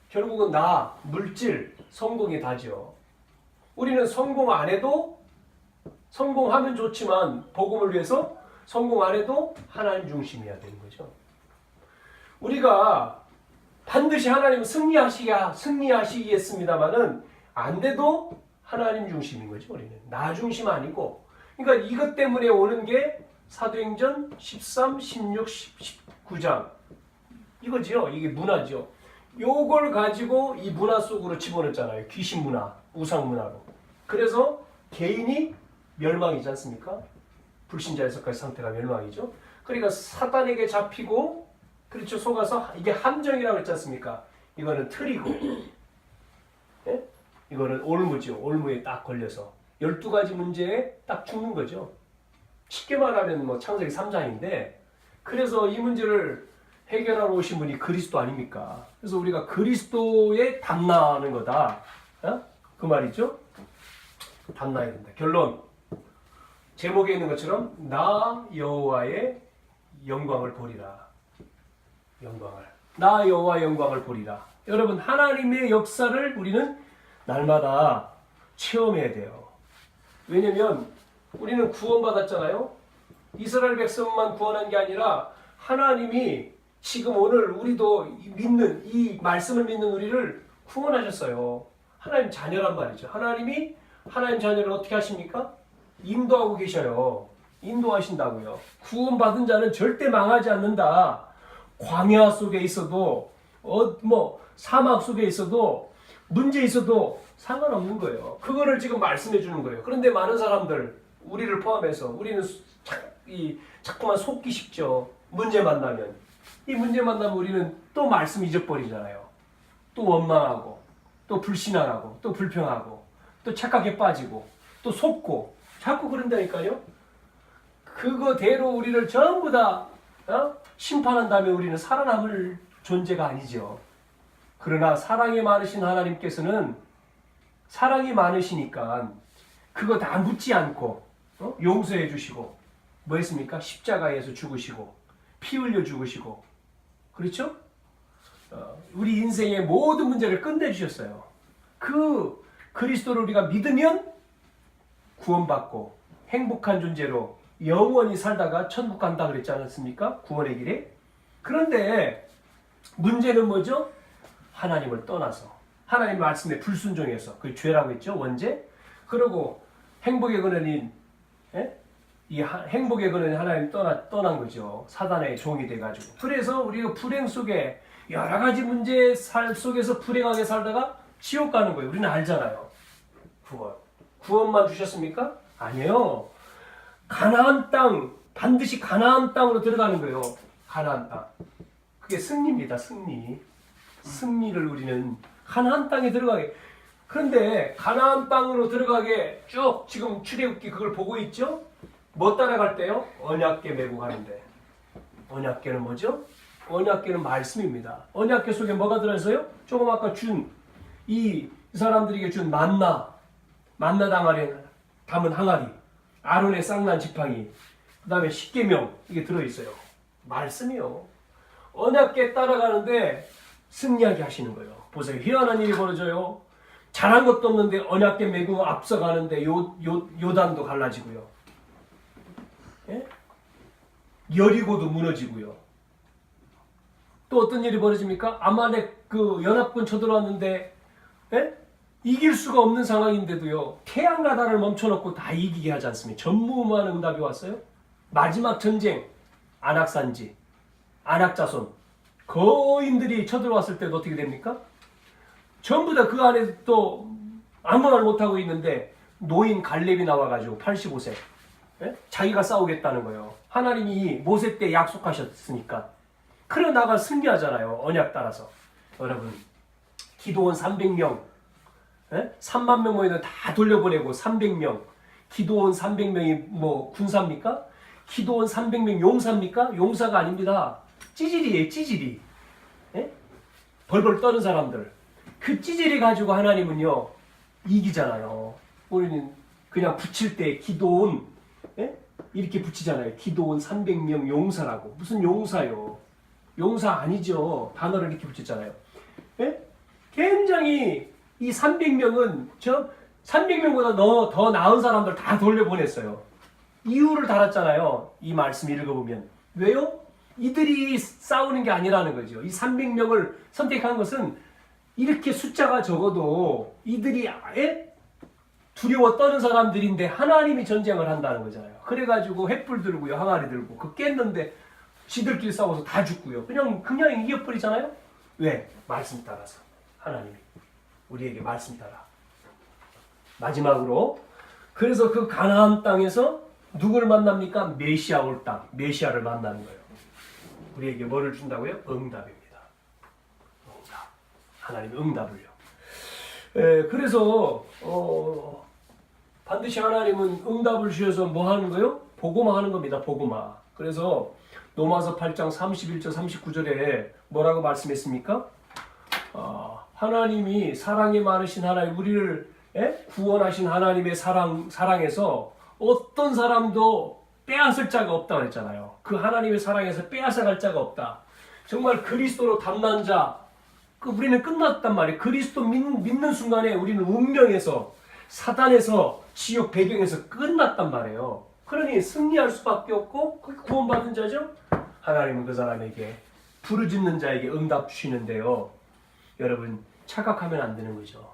[SPEAKER 1] 결국은 나, 물질, 성공이 다죠. 우리는 성공 안 해도, 성공하면 좋지만 복음을 위해서 성공 안 해도 하나님 중심이어야 되는 거죠. 우리가 반드시 하나님은 승리하시겠습니다만은 안 돼도 하나님 중심인 거죠. 우리는 나 중심 아니고. 그러니까 이것 때문에 오는 게 사도행전 13, 16, 19장 이거지요. 이게 문화죠. 요걸 가지고 이 문화 속으로 집어넣었잖아요. 귀신 문화, 우상 문화로. 그래서 개인이 멸망이지 않습니까? 불신자의 속까지 상태가 멸망이죠. 그러니까 사단에게 잡히고, 그렇죠, 속아서 이게 함정이라고 했지 않습니까? 이거는 틀이고, 예? 이거는 올무죠. 올무에 딱 걸려서 12가지 문제에 딱 죽는 거죠. 쉽게 말하면 뭐 창세기 3장인데, 그래서 이 문제를 해결하러 오신 분이 그리스도 아닙니까? 그래서 우리가 그리스도에 담나는 거다. 그 말이죠. 담나야 된다. 결론. 제목에 있는 것처럼 나 여호와의 영광을 보리라. 나 여호와의 영광을 보리라. 여러분, 하나님의 역사를 우리는 날마다 체험해야 돼요. 왜냐면 우리는 구원받았잖아요. 이스라엘 백성만 구원한 게 아니라 하나님이 지금 오늘 우리도 믿는 이 말씀을 믿는 우리를 구원하셨어요. 하나님 자녀란 말이죠. 하나님이 하나님 자녀를 어떻게 하십니까? 인도하고 계셔요. 인도하신다고요. 구원받은 자는 절대 망하지 않는다. 광야 속에 있어도 사막 속에 있어도 문제 있어도 상관없는 거예요. 그거를 지금 말씀해 주는 거예요. 그런데 많은 사람들 우리를 포함해서 우리는 자꾸만 속기 쉽죠. 문제 만나면 이 문제 만나면 우리는 또 말씀 잊어버리잖아요. 또 원망하고 또 불신앙하고 또 불평하고 또 착각에 빠지고 또 속고 자꾸 그런다니까요. 그거대로 우리를 전부 다 심판한 다음에 우리는 살아남을 존재가 아니죠. 그러나 사랑이 많으신 하나님께서는 사랑이 많으시니까 그거 다 묻지 않고 용서해 주시고 뭐 했습니까? 십자가에서 죽으시고 피 흘려 죽으시고 그렇죠? 우리 인생의 모든 문제를 끝내주셨어요. 그 그리스도를 우리가 믿으면 구원받고 행복한 존재로 영원히 살다가 천국 간다 그랬지 않았습니까? 구원의 길에. 그런데 문제는 뭐죠? 하나님을 떠나서 하나님 말씀에 불순종해서 그 죄라고 했죠. 원죄. 그리고 행복의 근원인 이 행복의 근원인 하나님 떠난 거죠. 사단의 종이 돼가지고. 그래서 우리가 불행 속에 여러 가지 문제 속에서 불행하게 살다가 지옥 가는 거예요. 우리는 알잖아요. 구원만 주셨습니까? 아니에요. 가나안 땅, 반드시 가나안 땅으로 들어가는 거예요. 가나안 땅. 그게 승리입니다. 승리를 우리는 가나안 땅에 들어가게. 그런데 가나안 땅으로 들어가게 쭉 지금 출애굽기 그걸 보고 있죠? 뭐 따라갈 때요? 언약궤 메고 가는데. 언약궤는 뭐죠? 언약궤는 말씀입니다. 언약궤 속에 뭐가 들어있어요? 조금 아까 이 사람들에게 준 만나 당아리 담은 항아리, 아론의 쌍난 지팡이, 그 다음에 십계명 이게 들어있어요. 말씀이요. 언약궤 따라가는데 승리하게 하시는 거예요. 보세요. 희한한 일이 벌어져요. 잘한 것도 없는데 언약궤 메고 앞서가는데 요단도 갈라지고요. 예? 여리고도 무너지고요. 또 어떤 일이 벌어집니까? 아말렉 그 연합군 쳐들어왔는데 이길 수가 없는 상황인데도요. 태양나다를 멈춰놓고 다 이기게 하지 않습니까? 전무후무한 응답이 왔어요. 마지막 전쟁 안악산지 안악자손 거인들이 쳐들어왔을 때도 어떻게 됩니까? 전부 다 그 안에 또 아무 말 못하고 있는데 노인 갈렙이 나와가지고 85세 자기가 싸우겠다는 거예요. 하나님이 모세 때 약속하셨으니까. 그러나가 승리하잖아요. 언약 따라서. 여러분 기도원 300명 3만 명 모이는 다 돌려보내고 300명 기도원 300명이 뭐 군사입니까? 기도원 300명 용사입니까? 용사가 아닙니다. 찌질이에요. 찌질이. 벌벌 떠는 사람들. 그 찌질이 가지고 하나님은요 이기잖아요. 우리는 그냥 붙일 때 기도원 이렇게 붙이잖아요. 기도원 300명 용사라고. 무슨 용사요? 용사 아니죠. 단어를 이렇게 붙였잖아요. 굉장히 이 300명은 300명보다 더 나은 사람들 다 돌려보냈어요. 이유를 달았잖아요. 이 말씀 읽어보면. 왜요? 이들이 싸우는 게 아니라는 거죠. 이 300명을 선택한 것은 이렇게 숫자가 적어도 이들이 두려워 떠는 사람들인데 하나님이 전쟁을 한다는 거잖아요. 그래가지고 횃불 들고요. 항아리 들고 그 깼는데 지들끼리 싸워서 다 죽고요. 그냥 이겨버리잖아요. 왜? 말씀 따라서. 하나님이 우리에게 말씀 따라. 마지막으로 그래서 그 가나안 땅에서 누구를 만납니까? 메시아 올 땅. 메시아를 만나는 거예요. 우리에게 뭐를 준다고요? 응답입니다. 응답. 하나님의 응답을요. 그래서 반드시 하나님은 응답을 주셔서 뭐 하는 거예요? 복음화 하는 겁니다. 복음화. 그래서 로마서 8장 31절 39절에 뭐라고 말씀했습니까? 하나님이 사랑이 많으신 하나님, 우리를 구원하신 하나님의 사랑에서 어떤 사람도 빼앗을 자가 없다고 했잖아요. 그 하나님의 사랑에서 빼앗아갈 자가 없다. 정말 그리스도로 담난 자, 우리는 끝났단 말이에요. 그리스도 믿는 순간에 우리는 운명에서 사단에서 지옥 배경에서 끝났단 말이에요. 그러니 승리할 수밖에 없고 그 구원받은 자죠. 하나님은 그 사람에게 부르짖는 자에게 응답 주시는데요. 여러분 착각하면 안 되는 거죠.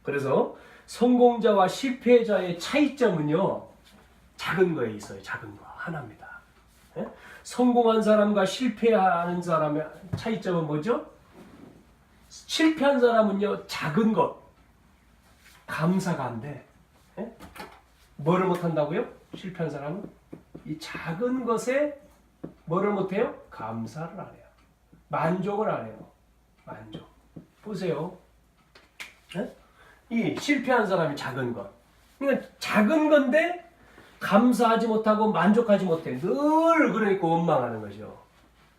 [SPEAKER 1] 그래서 성공자와 실패자의 차이점은요. 작은 거에 있어요. 작은 거 하나입니다. 예? 성공한 사람과 실패하는 사람의 차이점은 뭐죠? 실패한 사람은요. 작은 것 감사가 안 돼. 예? 뭐를 못한다고요? 실패한 사람은 이 작은 것에 뭐를 못해요? 감사를 안 해요. 만족을 안 해요. 만족. 보세요. 예? 이 실패한 사람이 작은 것. 그러니까 작은 건데 감사하지 못하고 만족하지 못해. 늘 그러니까 원망하는 거죠.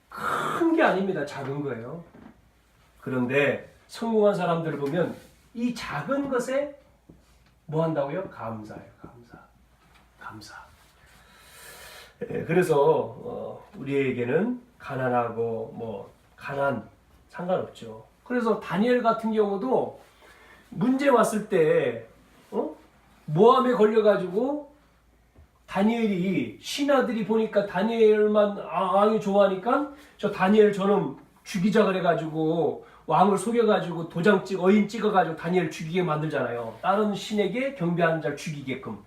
[SPEAKER 1] 큰 게 아닙니다. 작은 거예요. 그런데 성공한 사람들을 보면 이 작은 것에 뭐 한다고요? 감사해요. 감사. 그래서 우리에게는 가난하고 가난 상관없죠. 그래서 다니엘 같은 경우도 문제 왔을 때 모함에 걸려가지고 다니엘이 신하들이 보니까 다니엘만 왕이 좋아하니까 저 다니엘 저놈 죽이자 그래가지고 왕을 속여가지고 어인 찍어가지고 다니엘 죽이게 만들잖아요. 다른 신에게 경배하는 자를 죽이게끔.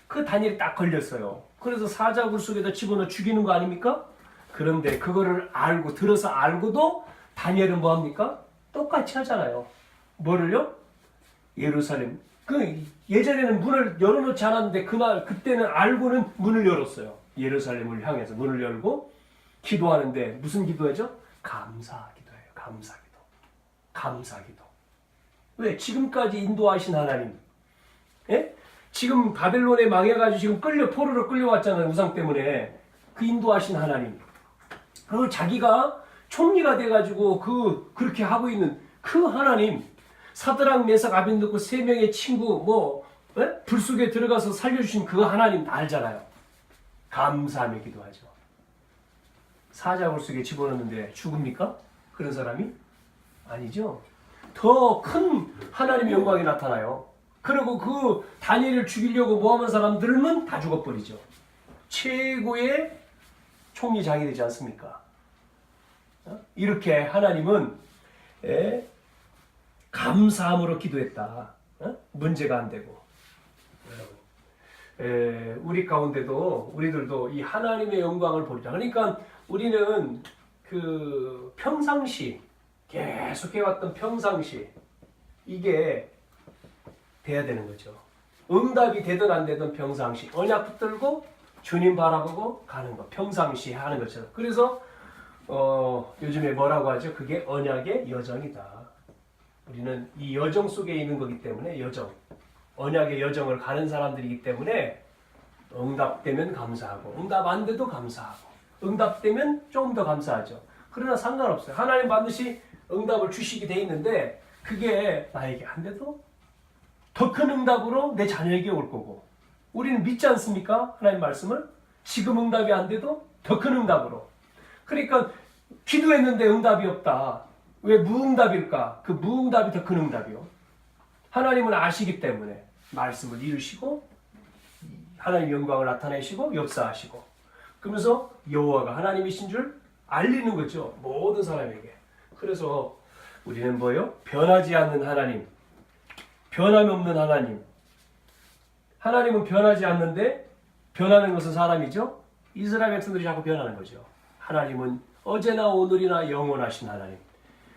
[SPEAKER 1] 그 다니엘이 딱 걸렸어요. 그래서 사자굴 속에다 집어넣어 죽이는 거 아닙니까? 그런데 그거를 들어서 알고도 다니엘은 뭐합니까? 똑같이 하잖아요. 뭐를요? 예루살렘. 예전에는 문을 열어놓지 않았는데 그때는 알고는 문을 열었어요. 예루살렘을 향해서 문을 열고 기도하는데 무슨 기도하죠? 감사기도예요. 감사기도. 왜? 지금까지 인도하신 하나님. 예? 지금 바벨론에 망해가지고 지금 포로로 끌려왔잖아요. 우상 때문에. 그 인도하신 하나님. 자기가 총리가 돼가지고 그렇게 하고 있는 그 하나님. 사드락 메삭 아벤느고 세 명의 친구 불 속에 들어가서 살려주신 그 하나님 다 알잖아요. 감사하며 기도하죠. 사자굴 속에 집어넣는데 죽습니까? 그런 사람이? 아니죠. 더 큰 하나님의 영광이 나타나요. 그리고 그 다니엘을 죽이려고 모함한 사람들은 다 죽어버리죠. 최고의 총리장이 되지 않습니까? 이렇게 하나님은 감사함으로 기도했다. 문제가 안 되고. 우리 가운데도 우리들도 이 하나님의 영광을 보자. 그러니까 우리는 그 평상시 계속 해왔던 평상시 이게 돼야 되는 거죠. 응답이 되든 안 되든 평상시 언약 붙들고 주님 바라보고 가는 거 평상시 하는 것처럼. 그래서 요즘에 뭐라고 하죠? 그게 언약의 여정이다. 우리는 이 여정 속에 있는 거기 때문에 언약의 여정을 가는 사람들이기 때문에 응답되면 감사하고 응답 안 돼도 감사하고 응답되면 조금 더 감사하죠. 그러나 상관없어요. 하나님 반드시 응답을 주시게 돼 있는데 그게 나에게 안 돼도 더 큰 응답으로 내 자녀에게 올 거고 우리는 믿지 않습니까? 하나님 말씀을 지금 응답이 안 돼도 더 큰 응답으로. 그러니까 기도했는데 응답이 없다. 왜 무응답일까? 그 무응답이 더 큰 응답이요. 하나님은 아시기 때문에 말씀을 이루시고 하나님의 영광을 나타내시고 역사하시고 그러면서 여호와가 하나님이신 줄 알리는 거죠. 모든 사람에게. 그래서 우리는 뭐예요? 변하지 않는 하나님, 변함이 없는 하나님. 하나님은 변하지 않는데 변하는 것은 사람이죠. 이스라엘 백성들이 자꾸 변하는 거죠. 하나님은 어제나 오늘이나 영원하신 하나님.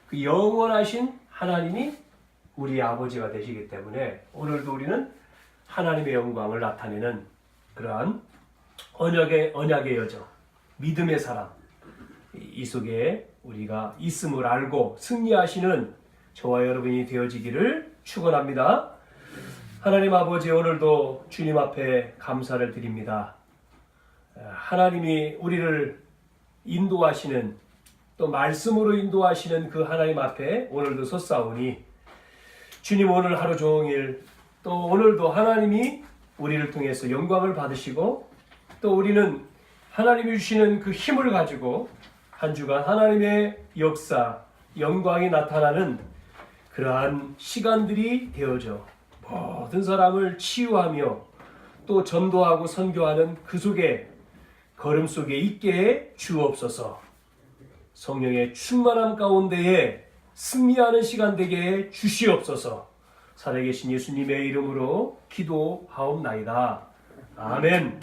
[SPEAKER 1] 그 영원하신 하나님이 우리 아버지가 되시기 때문에 오늘도 우리는 하나님의 영광을 나타내는 그러한 언약의 여정, 믿음의 사람 이 속에 우리가 있음을 알고 승리하시는 저와 여러분이 되어지기를 축원합니다. 하나님 아버지 오늘도 주님 앞에 감사를 드립니다. 하나님이 우리를 인도하시는 또 말씀으로 인도하시는 그 하나님 앞에 오늘도 섰사오니 주님 오늘 하루 종일 또 오늘도 하나님이 우리를 통해서 영광을 받으시고 또 우리는 하나님이 주시는 그 힘을 가지고 한 주간 하나님의 역사, 영광이 나타나는 그러한 시간들이 되어져 모든 사람을 치유하며 또 전도하고 선교하는 그 속에 걸음 속에 있게 해 주옵소서. 성령의 충만함 가운데에 승리하는 시간 되게 해 주시옵소서. 살아계신 예수님의 이름으로 기도하옵나이다. 아멘.